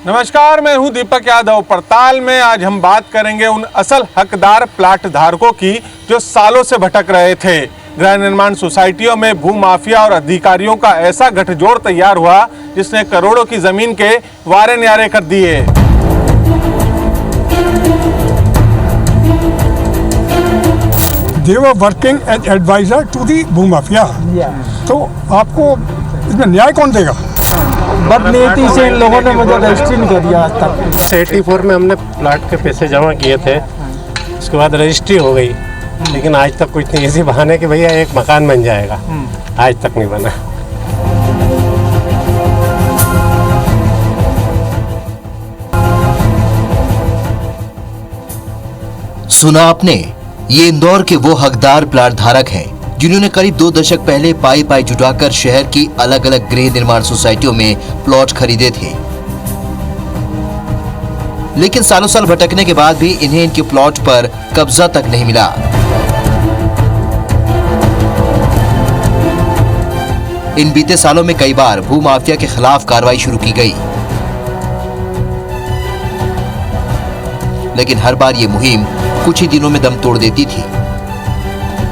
नमस्कार, मैं हूं दीपक यादव। पड़ताल में आज हम बात करेंगे उन असल हकदार प्लाट धारकों की जो सालों से भटक रहे थे। गृह निर्माण सोसाइटियों में भूमाफिया और अधिकारियों का ऐसा गठजोड़ तैयार हुआ जिसने करोड़ों की जमीन के वारे न्यारे कर दिए। They were working as advisor to the भूमाफिया। तो आपको इसमें न्याय कौन देगा? बदनीति से इन लोगों ने मुझे रजिस्ट्री नहीं कर दिया आज तक। 84 में हमने प्लाट के पैसे जमा किए थे, उसके बाद रजिस्ट्री हो गई, लेकिन आज तक कुछ नहीं। इसी बहाने कि भैया एक मकान बन जाएगा, आज तक नहीं बना। सुना आपने, ये इंदौर के वो हकदार प्लाट धारक हैं जिन्होंने करीब 2 दशक पहले पाई पाई जुटाकर शहर की अलग अलग गृह निर्माण सोसाइटियों में प्लॉट खरीदे थे। लेकिन सालों साल भटकने के बाद भी इन्हें इनके प्लॉट पर कब्जा तक नहीं मिला। इन बीते सालों में कई बार भूमाफिया के खिलाफ कार्रवाई शुरू की गई, लेकिन हर बार ये मुहिम कुछ ही दिनों में दम तोड़ देती थी।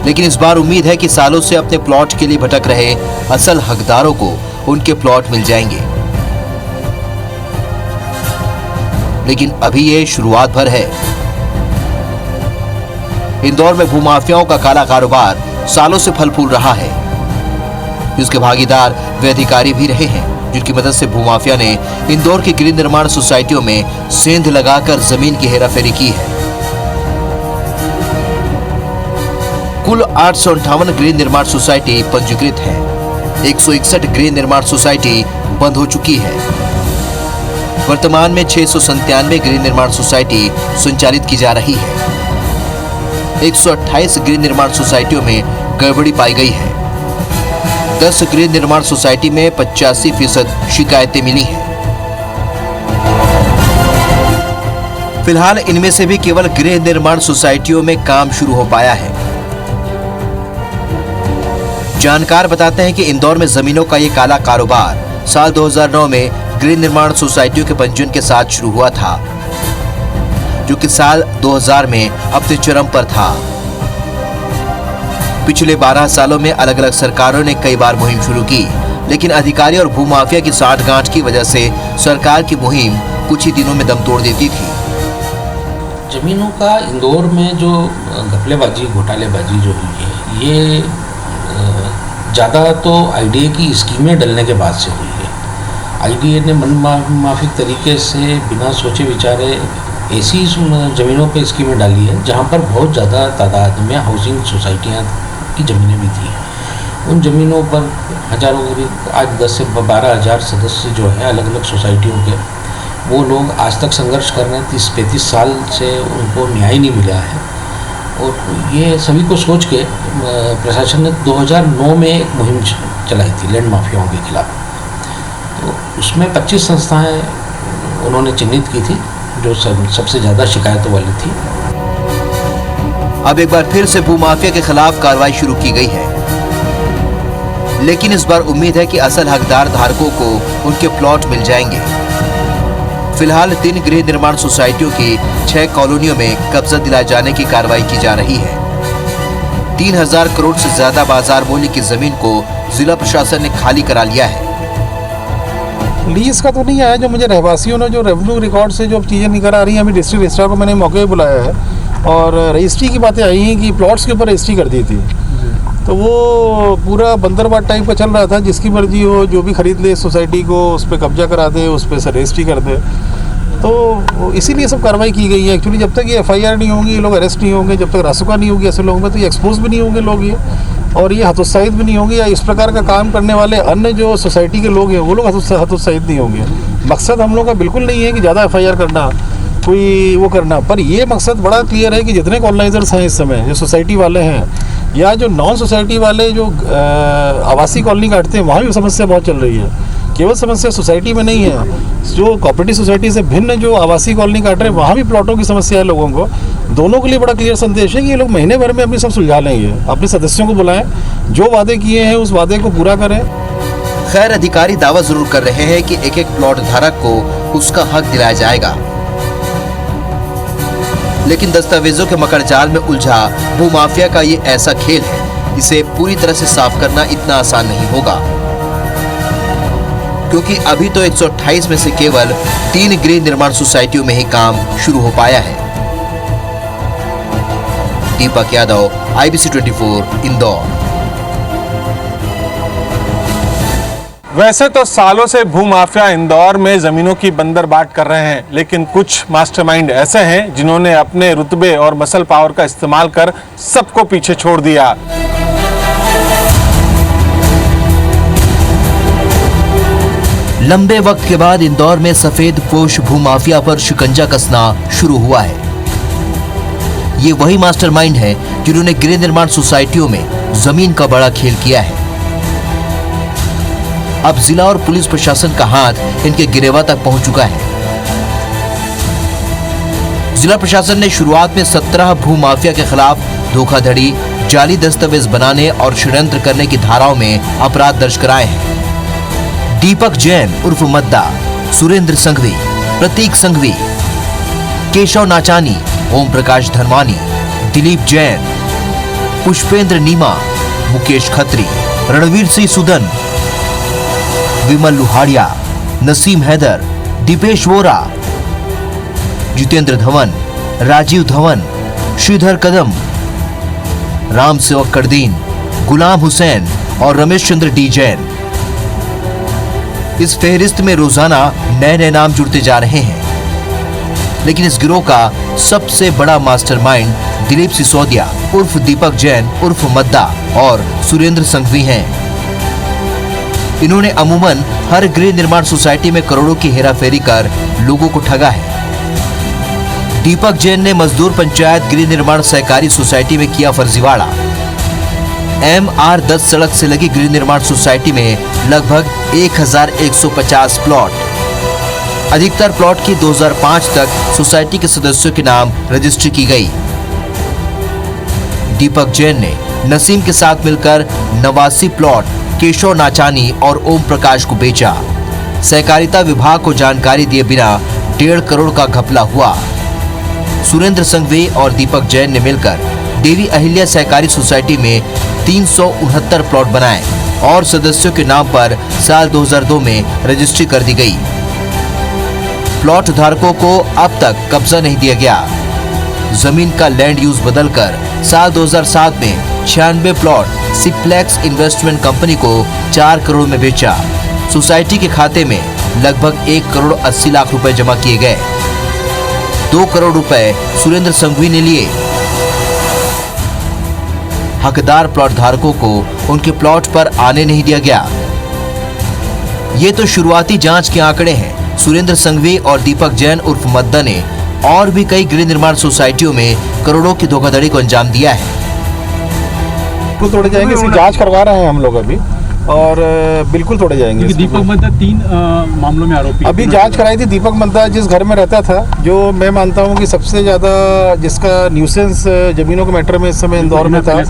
लेकिन इस बार उम्मीद है कि सालों से अपने प्लॉट के लिए भटक रहे असल हकदारों को उनके प्लॉट मिल जाएंगे। लेकिन अभी ये शुरुआत भर है। इंदौर में भूमाफियाओं का काला कारोबार सालों से फल फूल रहा है, जिसके भागीदार वे अधिकारी भी रहे हैं जिनकी मदद से भूमाफिया ने इंदौर की गृह निर्माण सोसाइटियों में सेंध लगाकर जमीन की हेराफेरी की है। कुल 858 गृह निर्माण सोसाइटी पंजीकृत है। 161 गृह निर्माण सोसाइटी बंद हो चुकी है। वर्तमान में 697 गृह निर्माण सोसाइटी संचालित की जा रही है। 128 गृह निर्माण सोसाइटियों में गड़बड़ी पाई गई है। 10 गृह निर्माण सोसाइटी में 85% शिकायतें मिली हैं। फिलहाल इनमें से भी केवल गृह निर्माण सोसाइटियों में काम शुरू हो पाया है। जानकार बताते हैं कि इंदौर में जमीनों का ये काला कारोबार साल 2009 में गृह निर्माण सोसाइटियों के पंजीयन के साथ शुरू हुआ था, जो कि साल 2000 में अपने चरम पर था। पिछले 12 सालों में अलग अलग सरकारों ने कई बार मुहिम शुरू की, लेकिन अधिकारी और भूमाफिया की साठगांठ की वजह से सरकार की मुहिम कुछ ही दिनों में दम तोड़ देती थी। जमीनों का इंदौर में जो घपलेबाजी घोटालेबाजी जो हुई है, ये ज़्यादा तो आईडीए की स्कीमें डलने के बाद से हुई है। आईडीए ने मनमाफिक तरीके से बिना सोचे विचारे ऐसी ज़मीनों पे स्कीमें डाली है जहाँ पर बहुत ज़्यादा तादाद में हाउसिंग सोसाइटियाँ की ज़मीनें भी थी। उन ज़मीनों पर हज़ारों करीब आज 10 से 12 हज़ार सदस्य जो है अलग अलग सोसाइटियों के, वो लोग आज तक संघर्ष कर रहे हैं। 30-35 साल से उनको न्याय नहीं मिला है। और ये सभी को सोच के प्रशासन ने 2009 में एक मुहिम चलाई थी लैंड माफियाओं के खिलाफ। तो उसमें 25 संस्थाएं उन्होंने चिन्हित की थी जो सबसे ज़्यादा शिकायतों वाली थी। अब एक बार फिर से भूमाफिया के खिलाफ कार्रवाई शुरू की गई है, लेकिन इस बार उम्मीद है कि असल हकदार धारकों को उनके प्लॉट मिल जाएंगे। फिलहाल 3 गृह निर्माण सोसाइटियों की 6 कॉलोनियों में कब्जा दिलाए जाने की कार्रवाई की जा रही है। 3000 करोड़ से ज्यादा बाजार मूल्य की जमीन को जिला प्रशासन ने खाली करा लिया है। लीज का तो नहीं आया, जो मुझे रहवासियों ने जो रेवेन्यू रिकॉर्ड से जो चीज़ें निकल आ रही हैं, अभी डिस्ट्रिक्ट रजिस्ट्रार को मैंने मौके पर बुलाया है और रजिस्ट्री की बातें आई हैं कि प्लॉट्स के ऊपर रजिस्ट्री कर दी थी। तो वो पूरा बंदरबाट टाइप का चल रहा था, जिसकी मर्जी हो जो भी खरीद ले सोसाइटी को, उस पर कब्जा करा दे, उस पर रजिस्ट्री कर दे। तो इसीलिए सब कार्रवाई की गई है। एक्चुअली जब तक ये एफआईआर नहीं होंगी, ये लोग अरेस्ट नहीं होंगे, जब तक रासुका नहीं होगी ऐसे लोगों में, तो ये एक्सपोज भी नहीं होंगे लोग, ये और ये हतोत्साहित भी नहीं होंगे, या इस प्रकार का काम करने वाले अन्य जो सोसाइटी के लोग हैं वो लोग हतोत्साहित नहीं होंगे। मकसद हम लोग का बिल्कुल नहीं है कि ज़्यादा एफआईआर करना, कोई वो करना, पर ये मकसद बड़ा क्लियर है कि जितने कॉलोनाइजर्स हैं इस समय, जो सोसाइटी वाले हैं या जो नॉन सोसाइटी वाले जो आवासीय कॉलोनी काटते हैं, वहाँ भी समस्या बहुत चल रही है। केवल समस्या सोसाइटी में नहीं है, जो कोऑपरेटिव सोसाइटी से भिन्न जो आवासीय कॉलोनी काट रहे हैं वहाँ भी प्लॉटों की समस्या है लोगों को। दोनों के लिए बड़ा क्लियर संदेश है कि ये लोग महीने भर में अपनी सब सुलझा लेंगे। अपने सदस्यों को बुलाएं, जो वादे किए हैं उस वादे को पूरा करें। खैर, अधिकारी दावा जरूर कर रहे हैं कि एक एक प्लॉट धारक को उसका हक दिलाया जाएगा। लेकिन दस्तावेजों के मकड़जाल में उलझा भूमाफिया का ये ऐसा खेल है, इसे पूरी तरह से साफ करना इतना आसान नहीं होगा, क्योंकि अभी तो 128 में से केवल 3 गृह निर्माण सोसाइटियों में ही काम शुरू हो पाया है। दीपक यादव, IBC 24, इंदौर। वैसे तो सालों से भूमाफिया इंदौर में जमीनों की बंदरबाट कर रहे हैं, लेकिन कुछ मास्टरमाइंड ऐसे हैं जिन्होंने अपने रुतबे और मसल पावर का इस्तेमाल कर सबको पीछे छोड़ दिया। लंबे वक्त के बाद इंदौर में सफेद पोश भूमाफिया पर शिकंजा कसना शुरू हुआ है। ये वही मास्टरमाइंड है जिन्होंने गृह निर्माण सोसाइटियों में जमीन का बड़ा खेल किया है। अब जिला और पुलिस प्रशासन का हाथ इनके गिरेवा तक पहुंच चुका है। जिला प्रशासन ने शुरुआत में 17 भूमाफिया के खिलाफ धोखाधड़ी, जाली दस्तावेज बनाने और षड्यंत्र करने की धाराओं में अपराध दर्ज कराए हैं। दीपक जैन उर्फ मद्दा, सुरेंद्र संघवी, प्रतीक संघवी, केशव नाचानी, ओम प्रकाश धर्मानी, दिलीप जैन, पुष्पेंद्र नीमा, मुकेश खत्री, रणवीर सिंह सुदन, विमल लुहाड़िया, नसीम हैदर, दीपेश वोरा, जितेंद्र धवन, राजीव धवन, श्रीधर कदम, राम सेवक करदीन, गुलाम हुसैन और रमेश चंद्र डी जैन। इस फहरिस्त में रोजाना नए नए नाम जुड़ते जा रहे हैं, लेकिन इस गिरोह का सबसे बड़ा मास्टरमाइंड दिलीप सिसोदिया उर्फ दीपक जैन उर्फ मद्दा और सुरेंद्र संघवी हैं। इन्होंने अमूमन हर गृह निर्माण सोसाइटी में करोड़ों की हेराफेरी कर लोगों को ठगा है। दीपक जैन ने मजदूर पंचायत गृह निर्माण सहकारी सोसाइटी में किया फर्जीवाड़ा। MR10 सड़क से लगी गृह निर्माण सोसाइटी में लगभग 1150 प्लॉट, अधिकतर प्लॉट की 2005 तक सोसाइटी के सदस्यों के नाम रजिस्ट्री की गई। दीपक जैन ने नसीम के साथ मिलकर 89 प्लॉट केशव नाचानी और ओम प्रकाश को बेचा। सहकारिता विभाग को जानकारी दिए बिना 1.5 करोड़ का घपला हुआ। सुरेंद्र संघवी और दीपक जैन ने मिलकर देवी अहिल्या सहकारी सोसाइटी में 369 प्लॉट बनाए और सदस्यों के नाम पर साल 2002 में रजिस्ट्री कर दी गई। प्लॉट धारकों को अब तक कब्जा नहीं दिया गया। जमीन का लैंड यूज बदलकर साल 2007 में 96 प्लॉट सिप्लेक्स इन्वेस्टमेंट कंपनी को 4 करोड़ में बेचा। सोसाइटी के खाते में लगभग 1 करोड़ 80 लाख रुपए जमा किए गए। 2 करोड़ रुपए सुरेंद्र संघवी ने लिए। हकदार प्लॉट धारकों को उनके प्लॉट पर आने नहीं दिया गया। ये तो शुरुआती जांच के आंकड़े हैं। सुरेंद्र संघवी और दीपक जैन उर्फ मद्दा ने और भी कई गृह निर्माण सोसाइटियों में करोड़ों की धोखाधड़ी को अंजाम दिया है। बिल्कुल तोड़े जाएंगे, इसकी जांच करवा रहे हैं हम लोग अभी, और बिल्कुल तोड़े जाएंगे। दीपक मद्दा 3 मामलों में आरोपी। अभी जांच कराई थी। दीपक मद्दा जिस घर में रहता था, जो मैं मानता हूं कि सबसे ज्यादा जिसका न्यूसेंस जमीनों के मैटर में इस समय इंदौर में था,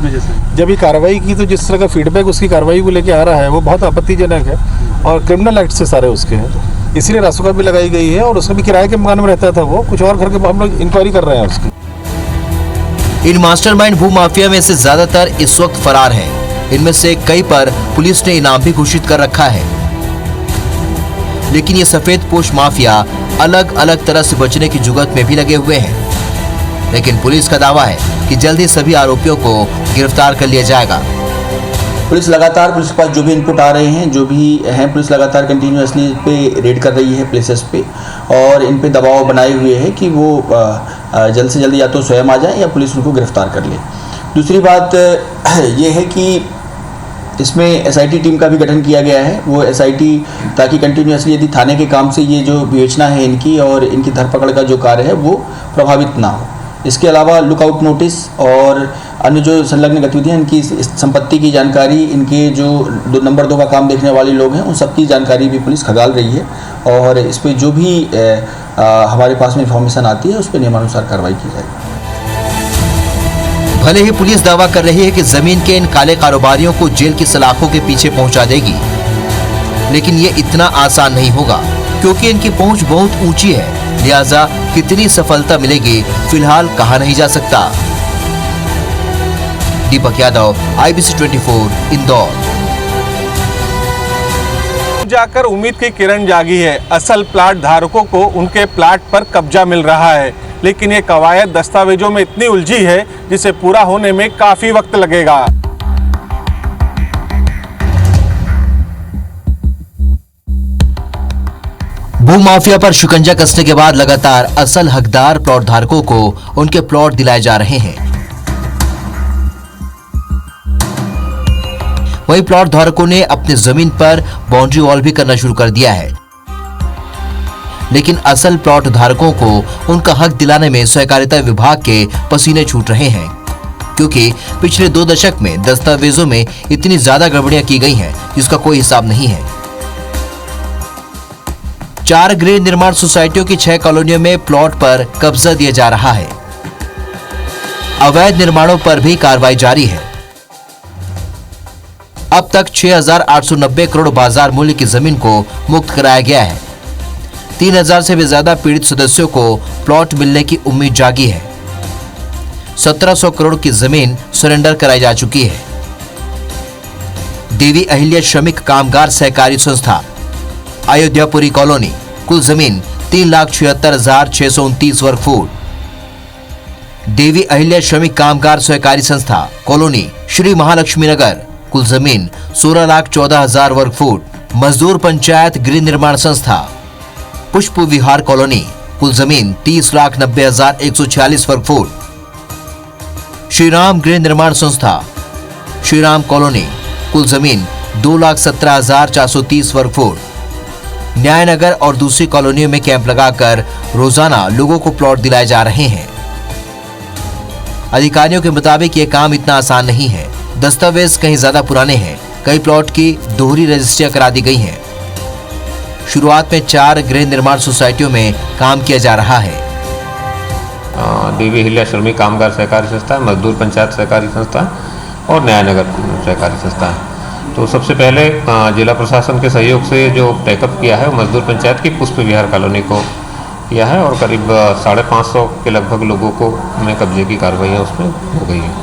जब ये कार्रवाई की तो जिस तरह का फीडबैक उसकी कार्रवाई को लेकर आ रहा है वो बहुत आपत्तिजनक है और क्रिमिनल एक्ट से सारे उसके हैं। इसलिए रासुका भी लगाई गई है और उसका भी किराए के मकान में रहता था वो। कुछ और घर के हम लोग इंक्वायरी कर रहे हैं उसकी। इन मास्टरमाइंड भूमाफिया में से ज्यादातर इस वक्त फरार हैं। इनमें से कई पर पुलिस ने इनाम भी घोषित कर रखा है। लेकिन ये सफेद पोश माफिया अलग अलग तरह से बचने की जुगत में भी लगे हुए हैं। लेकिन पुलिस का दावा है कि जल्द ही सभी आरोपियों को गिरफ्तार कर लिया जाएगा। पुलिस लगातार, पुलिस के पास जो भी इनपुट आ रहे हैं, जो भी हैं, पुलिस लगातार कंटिन्यूसली पे रेड कर रही है प्लेसेस पे और इन पे दबाव बनाए हुए है कि वो जल्द से जल्द या तो स्वयं आ जाए या पुलिस उनको गिरफ्तार कर ले। दूसरी बात ये है कि इसमें एसआईटी टीम का भी गठन किया गया है। वो एसआईटी ताकि कंटिन्यूसली यदि थाने के काम से ये जो विवेचना है इनकी और इनकी धरपकड़ का जो कार्य है वो प्रभावित ना हो। इसके अलावा लुकआउट नोटिस और अन्य जो संलग्न गतिविधियाँ, इनकी संपत्ति की जानकारी, इनके जो नंबर 2 का काम देखने वाले लोग हैं, उन सबकी जानकारी भी पुलिस खंगाल रही है और इस पर जो भी हमारे पास में इंफॉर्मेशन आती है उस पर नियमानुसार कार्रवाई की जाएगी। भले ही पुलिस दावा कर रही है कि जमीन के इन काले कारोबारियों को जेल की सलाखों के पीछे पहुंचा देगी, लेकिन ये इतना आसान नहीं होगा। क्योंकि इनकी पहुंच बहुत ऊंची है, लिहाजा कितनी सफलता मिलेगी फिलहाल कहा नहीं जा सकता। दीपक यादव, IBC 24, इंदौर। जाकर उम्मीद की किरण जागी है। असल प्लाट धारकों को उनके प्लाट पर कब्जा मिल रहा है, लेकिन ये कवायद दस्तावेजों में इतनी उलझी है जिसे पूरा होने में काफी वक्त लगेगा। भूमाफिया पर शिकंजा कसने के बाद लगातार असल हकदार प्लॉट धारकों को उनके प्लॉट दिलाए जा रहे हैं। वहीं प्लॉट धारकों ने अपनी जमीन पर बाउंड्री वॉल भी करना शुरू कर दिया है, लेकिन असल प्लॉट धारकों को उनका हक दिलाने में सहकारिता विभाग के पसीने छूट रहे हैं, क्योंकि पिछले 2 दशक में दस्तावेजों में इतनी ज्यादा गड़बड़ियां की गई हैं जिसका कोई हिसाब नहीं है। 4 गृह निर्माण सोसाइटियों की 6 कॉलोनियों में प्लॉट पर कब्जा दिया जा रहा है। अवैध निर्माणों पर भी कार्रवाई जारी है। अब तक 6,890 करोड़ बाजार मूल्य की जमीन को मुक्त कराया गया है। 3,000 से भी ज्यादा पीड़ित सदस्यों को प्लॉट मिलने की उम्मीद जागी है। 1,700 करोड़ की जमीन सरेंडर कराई जा चुकी है। देवी अहिल्या श्रमिक कामगार सहकारी संस्था, अयोध्यापुरी कॉलोनी, कुल जमीन 3,76,629 वर्ग फुट। देवी अहिल्या श्रमिक कामगार सहकारी संस्था कॉलोनी, श्री महालक्ष्मी नगर, कुल जमीन 16,14,000 वर्ग फुट। मजदूर पंचायत गृह निर्माण संस्था, पुष्प विहार कॉलोनी, कुल जमीन 30,90,146 वर्ग फुट। श्रीराम गृह निर्माण संस्था, श्रीराम कॉलोनी, कुल जमीन 2,17,430 वर्ग फुट। न्यायनगर और दूसरी कॉलोनियों में कैंप लगाकर रोजाना लोगों को प्लॉट दिलाए जा रहे हैं। अधिकारियों के मुताबिक ये काम इतना आसान नहीं है। दस्तावेज कहीं ज्यादा पुराने हैं, कई प्लॉट की दोहरी रजिस्ट्रियां करा दी गई हैं। शुरुआत में 4 गृह निर्माण सोसाइटियों में काम किया जा रहा है। देवी अहिल्या श्रमिक कामगार सहकारी संस्था, मजदूर पंचायत सहकारी संस्था और न्यायनगर सहकारी संस्था है। तो सबसे पहले जिला प्रशासन के सहयोग से जो टैकअप किया है वो मजदूर पंचायत की पुष्प विहार कॉलोनी को किया है और करीब 550 के लगभग लोगों को में कब्जे की कार्रवाइयाँ उसमें हो गई हैं।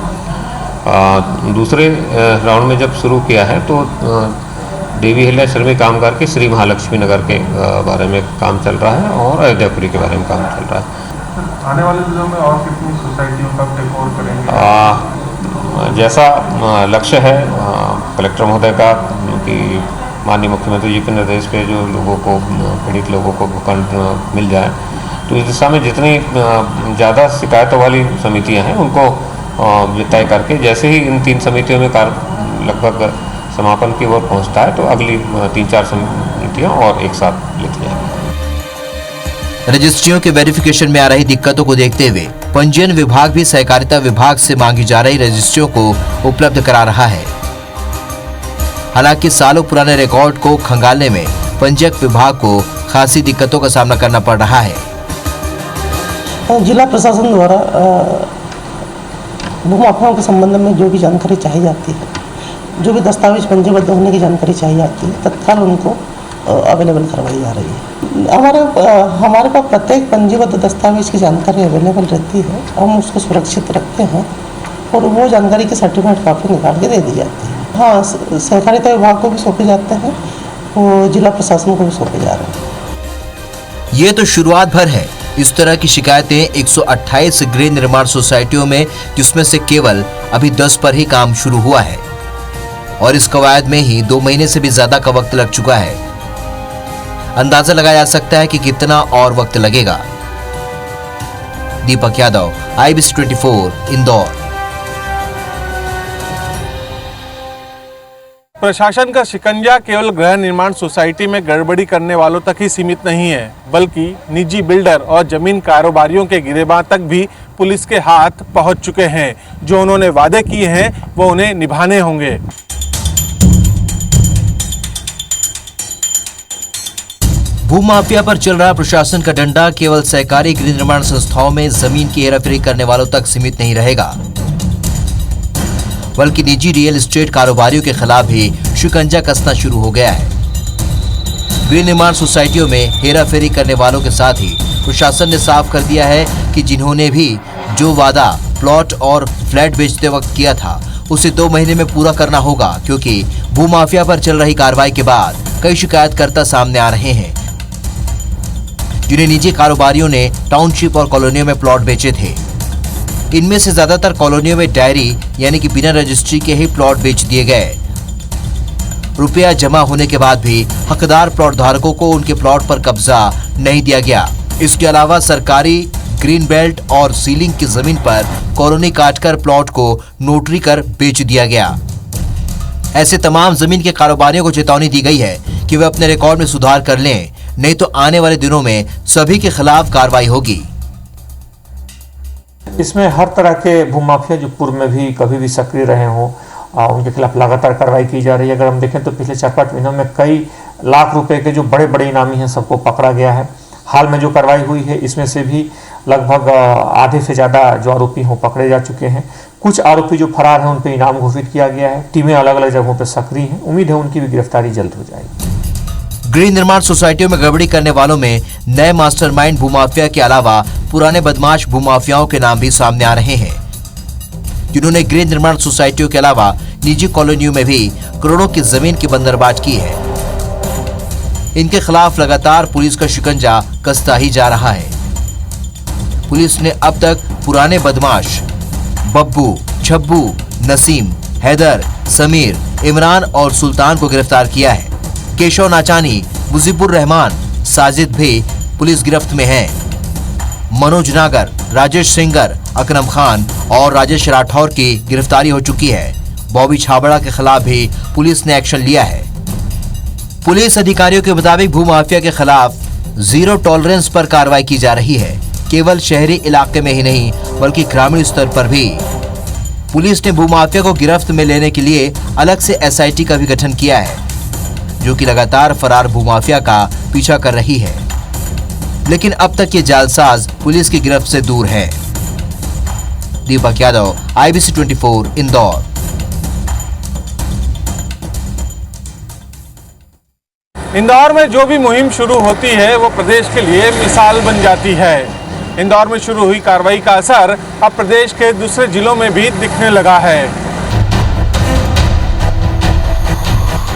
दूसरे राउंड में जब शुरू किया है तो देवी अहिल्या श्रमिक कामगार के श्री महालक्ष्मी नगर के बारे में काम चल रहा है और अयोध्यापुरी के बारे में काम चल रहा है। आने वाले दिनों में और कितनी सोसाइटियों का टेक ओवर करेंगे? जैसा लक्ष्य है कलेक्टर महोदय का कि माननीय मुख्यमंत्री जी के निर्देश पे जो लोगों को, पीड़ित लोगों को भूखंड मिल जाए, तो इस दिशा में जितनी ज़्यादा शिकायतों वाली समितियां हैं उनको तय करके जैसे ही इन 3 समितियों में कार्य लगभग समापन की ओर पहुंचता है तो अगली 3-4 समितियां और एक साथ लेती जाएंगी। रजिस्ट्रियों के वेरिफिकेशन में आ रही दिक्कतों को देखते हुए पंजीयन विभाग भी सहकारिता विभाग से मांगी जा रही रजिस्ट्रियों को उपलब्ध करा रहा है। हालांकि सालों पुराने रिकॉर्ड को खंगालने में पंजीयक विभाग को खासी दिक्कतों का सामना करना पड़ रहा है। जिला प्रशासन द्वारा भूमाफियाओं के संबंध में जो भी जानकारी चाहिए जाती है, जो भी दस्तावेज पंजीबद्ध होने की जानकारी चाहिए जाती है, तत्काल उनको अवेलेबल करवाई जा रही है। हमारे पास प्रत्येक पंजीबद्ध दस्तावेज की जानकारी अवेलेबल रहती है। हम उसको सुरक्षित रखते हैं और वो जानकारी की सर्टिफिकेट कापी निकाल के दे दी जाती है। हाँ, सहकारिता विभाग को भी सौंपे जाते हैं, वो जिला प्रशासन को भी सौंपे जा रहे हैं। ये तो शुरुआत भर है। इस तरह की शिकायतें 128 गृह निर्माण सोसाइटियों में, जिसमें से केवल अभी 10 पर ही काम शुरू हुआ है और इस कवायद में ही 2 महीने से भी ज्यादा का वक्त लग चुका है। अंदाजा लगाया जा सकता है कि कितना और वक्त लगेगा। दीपक यादव, IBC 24, इंदौर। प्रशासन का शिकंजा केवल गृह निर्माण सोसाइटी में गड़बड़ी करने वालों तक ही सीमित नहीं है, बल्कि निजी बिल्डर और जमीन कारोबारियों के गिरेबान तक भी पुलिस के हाथ पहुंच चुके हैं। जो उन्होंने वादे किए हैं वो उन्हें निभाने होंगे। भूमाफिया पर चल रहा प्रशासन का डंडा केवल सहकारी गृह निर्माण संस्थाओं में जमीन की हेराफेरी करने वालों तक सीमित नहीं रहेगा, बल्कि निजी रियल एस्टेट कारोबारियों के खिलाफ भी शिकंजा कसना शुरू हो गया है। गृह निर्माण सोसाइटियों में हेराफेरी करने वालों के साथ ही प्रशासन ने साफ कर दिया है कि जिन्होंने भी जो वादा प्लॉट और फ्लैट बेचते वक्त किया था उसे 2 महीने में पूरा करना होगा, क्योंकि भूमाफिया पर चल रही कार्रवाई के बाद कई शिकायतकर्ता सामने आ रहे हैं जिन्हें निजी कारोबारियों ने टाउनशिप और कॉलोनियों में प्लॉट बेचे थे। इनमें से ज्यादातर कॉलोनियों में डायरी यानी कि बिना रजिस्ट्री के ही प्लॉट बेच दिए गए। रुपया जमा होने के बाद भी हकदार प्लॉट धारकों को उनके प्लॉट पर कब्जा नहीं दिया गया। इसके अलावा सरकारी ग्रीन बेल्ट और सीलिंग की जमीन पर कॉलोनी काटकर प्लॉट को नोटरी कर बेच दिया गया। ऐसे तमाम जमीन के कारोबारियों को चेतावनी दी गई है कि वे अपने रिकॉर्ड में सुधार कर लें, नहीं तो आने वाले दिनों में सभी के खिलाफ कार्रवाई होगी। इसमें हर तरह के भूमाफिया जो पूर्व में भी कभी भी सक्रिय रहे हों उनके खिलाफ लगातार कार्रवाई की जा रही है। अगर हम देखें तो पिछले 4-5 महीनों में कई लाख रुपए के जो बड़े बड़े इनामी हैं सबको पकड़ा गया है। हाल में जो कार्रवाई हुई है इसमें से भी लगभग आधे से ज़्यादा जो आरोपी हों पकड़े जा चुके हैं। कुछ आरोपी जो फरार हैं उन पर इनाम घोषित किया गया है। टीमें अलग अलग जगहों पर सक्रिय हैं। उम्मीद है उनकी भी गिरफ्तारी जल्द हो जाएगी। गृह निर्माण सोसाइटियों में गड़बड़ी करने वालों में नए मास्टरमाइंड भूमाफिया के अलावा पुराने बदमाश भूमाफियाओं के नाम भी सामने आ रहे हैं, जिन्होंने गृह निर्माण सोसाइटियों के अलावा निजी कॉलोनियों में भी करोड़ों की जमीन की बंदरबांट की है। इनके खिलाफ लगातार पुलिस का शिकंजा कसता ही जा रहा है। पुलिस ने अब तक पुराने बदमाश बब्बू, छब्बू, नसीम, हैदर, समीर, इमरान और सुल्तान को गिरफ्तार किया है। केशव नाचानी, मुजीबुर रहमान, साजिद भी पुलिस गिरफ्त में हैं। मनोज नागर, राजेश सिंगर, अकरम खान और राजेश राठौर की गिरफ्तारी हो चुकी है। बॉबी छाबड़ा के खिलाफ भी पुलिस ने एक्शन लिया है। पुलिस अधिकारियों के मुताबिक भूमाफिया के खिलाफ जीरो टॉलरेंस पर कार्रवाई की जा रही है। केवल शहरी इलाके में ही नहीं बल्कि ग्रामीण स्तर पर भी पुलिस ने भूमाफिया को गिरफ्त में लेने के लिए अलग से एसआईटी का भी गठन किया है, जो कि लगातार फरार भूमाफिया का पीछा कर रही है। लेकिन अब तक ये जालसाज पुलिस की गिरफ्त से दूर है। दीपक यादव, IBC 24, इंदौर। इंदौर में जो भी मुहिम शुरू होती है वो प्रदेश के लिए मिसाल बन जाती है। इंदौर में शुरू हुई कार्रवाई का असर अब प्रदेश के दूसरे जिलों में भी दिखने लगा है।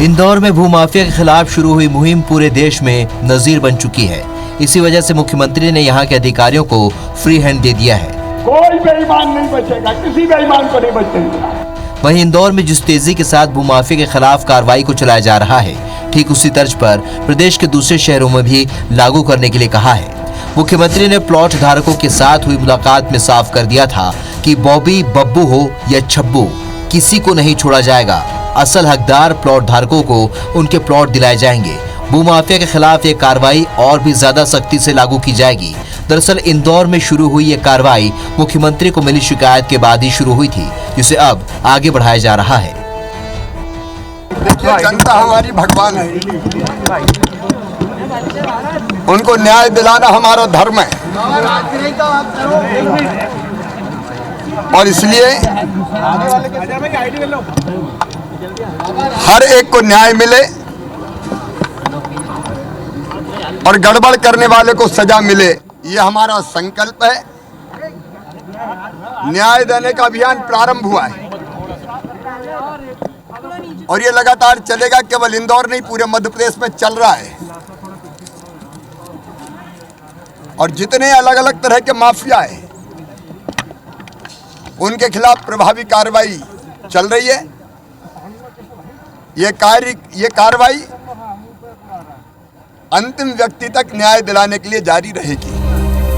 इंदौर में भूमाफिया के खिलाफ शुरू हुई मुहिम पूरे देश में नजीर बन चुकी है। इसी वजह से मुख्यमंत्री ने यहाँ के अधिकारियों को फ्री हैंड दे दिया है। कोई बेईमान नहीं बचेगा, किसी बेईमान को नहीं बचने देना। वहीं इंदौर में जिस तेजी के साथ भूमाफिया के खिलाफ कार्रवाई को चलाया जा रहा है, ठीक उसी तर्ज पर प्रदेश के दूसरे शहरों में भी लागू करने के लिए कहा है। मुख्यमंत्री ने प्लॉट धारकों के साथ हुई मुलाकात में साफ कर दिया था कि बॉबी, बब्बू हो या छब्बू, किसी को नहीं छोड़ा जाएगा। असल हकदार प्लॉट धारकों को उनके प्लॉट दिलाए जाएंगे। भूमाफिया के खिलाफ ये कार्रवाई और भी ज्यादा सख्ती से लागू की जाएगी। दरअसल इंदौर में शुरू हुई ये कार्रवाई मुख्यमंत्री को मिली शिकायत के बाद ही शुरू हुई थी, जिसे अब आगे बढ़ाया जा रहा है। देखिए, जनता हमारी भगवान है, उनको न्याय दिलाना हमारा धर्म है और इसलिए हर एक को न्याय मिले और गड़बड़ करने वाले को सजा मिले, ये हमारा संकल्प है। न्याय देने का अभियान प्रारंभ हुआ है और ये लगातार चलेगा। केवल इंदौर नहीं, पूरे मध्य प्रदेश में चल रहा है और जितने अलग अलग तरह के माफिया हैं उनके खिलाफ प्रभावी कार्रवाई चल रही है। ये कार्रवाई अंतिम व्यक्ति तक न्याय दिलाने के लिए जारी रहेगी।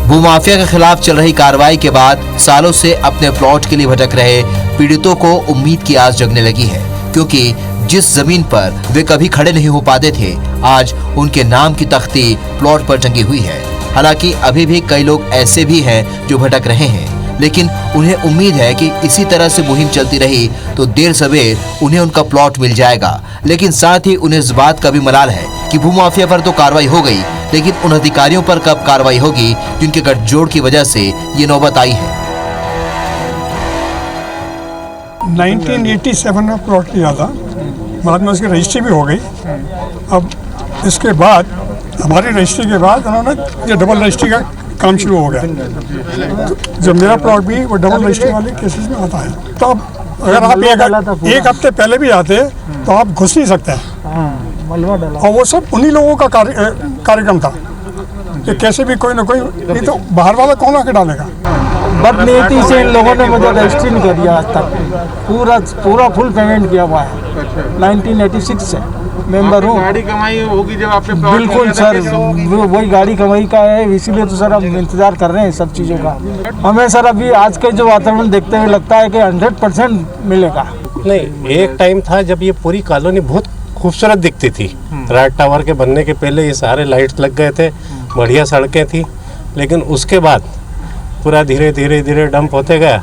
भूमाफिया के खिलाफ चल रही कार्रवाई के बाद सालों से अपने प्लॉट के लिए भटक रहे पीड़ितों को उम्मीद की आस जगने लगी है, क्योंकि जिस जमीन पर वे कभी खड़े नहीं हो पाते थे, आज उनके नाम की तख्ती प्लॉट पर टंगी हुई है। हालांकि अभी भी कई लोग ऐसे भी हैं जो भटक रहे हैं, लेकिन उन्हें उम्मीद है कि इसी तरह से मुहिम चलती रही तो देर सवेर उन्हें उनका प्लॉट मिल जाएगा। लेकिन साथ ही उन्हें इस बात का भी मलाल है कि भूमाफिया पर तो कार्रवाई हो गई, लेकिन उन अधिकारियों पर कब कार्रवाई होगी जिनके गठजोड़ की वजह से ये नौबत आई है। 1987 में प्लॉट लिया था, बाद में उसकी रजिस्ट्री भी हो गई। अब इसके बाद हमारी रजिस्ट्री के बाद उन्होंने ये डबल रजिस्ट्री का काम शुरू हो गया। तो जब मेरा प्लॉट भी वो डबल रजिस्ट्री वाले केसेस में आता है, तो अब अगर आप एक हफ्ते पहले भी आते तो आप घुस नहीं सकते हैं। और वो सब उन्हीं लोगों का कार्यक्रम था कि कैसे भी कोई ना कोई, नहीं तो बाहर वाला कौन आके डालेगा। बदनीति से इन लोगों ने मुझे रजिस्ट्री नहीं कर दिया आज तक। पूरा फुल पेमेंट किया हुआ है 1986 से मेंबर हूँ। गाड़ी कमाई होगी जब आपने बिल्कुल सर, वही गाड़ी कमाई का है, इसीलिए तो सर हम इंतजार कर रहे हैं सब चीज़ों का। हमें सर अभी आज के जो वातावरण देखते हुए लगता है कि 100% मिलेगा। नहीं, एक टाइम था जब ये पूरी कॉलोनी बहुत खूबसूरत दिखती थी। राज टावर के बनने के पहले ये सारे लाइट्स लग गए थे, बढ़िया सड़कें थी, लेकिन उसके बाद पूरा धीरे धीरे डंप होते गया।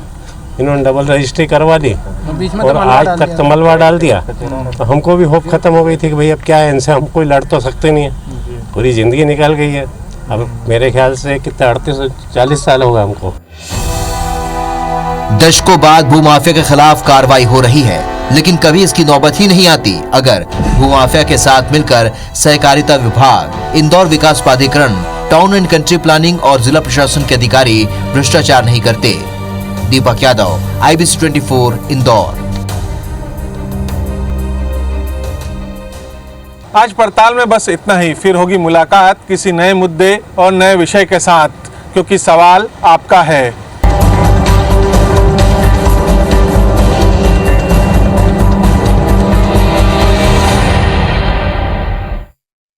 इन्होंने डबल रजिस्ट्री करवा दी और आज तक तो मलबा डाल दिया। तो हमको भी होप खत्म हो गई थी कि भाई अब क्या है, इनसे हम कोई लड़ तो सकते नहीं है। पूरी ज़िंदगी निकल गई है। अब मेरे ख्याल से कितने 38-40 साल हो गए हमको। दशकों बाद भूमाफिया के खिलाफ कार्रवाई हो रही है, लेकिन कभी इसकी नौबत ही नहीं आती अगर भूमाफिया के साथ मिलकर सहकारिता विभाग, इंदौर विकास प्राधिकरण, टाउन एंड कंट्री प्लानिंग और जिला प्रशासन के अधिकारी भ्रष्टाचार नहीं करते। दीपक यादव, IBC 24, इंदौर। आज पड़ताल में बस इतना ही। फिर होगी मुलाकात किसी नए मुद्दे और नए विषय के साथ, क्योंकि सवाल आपका है।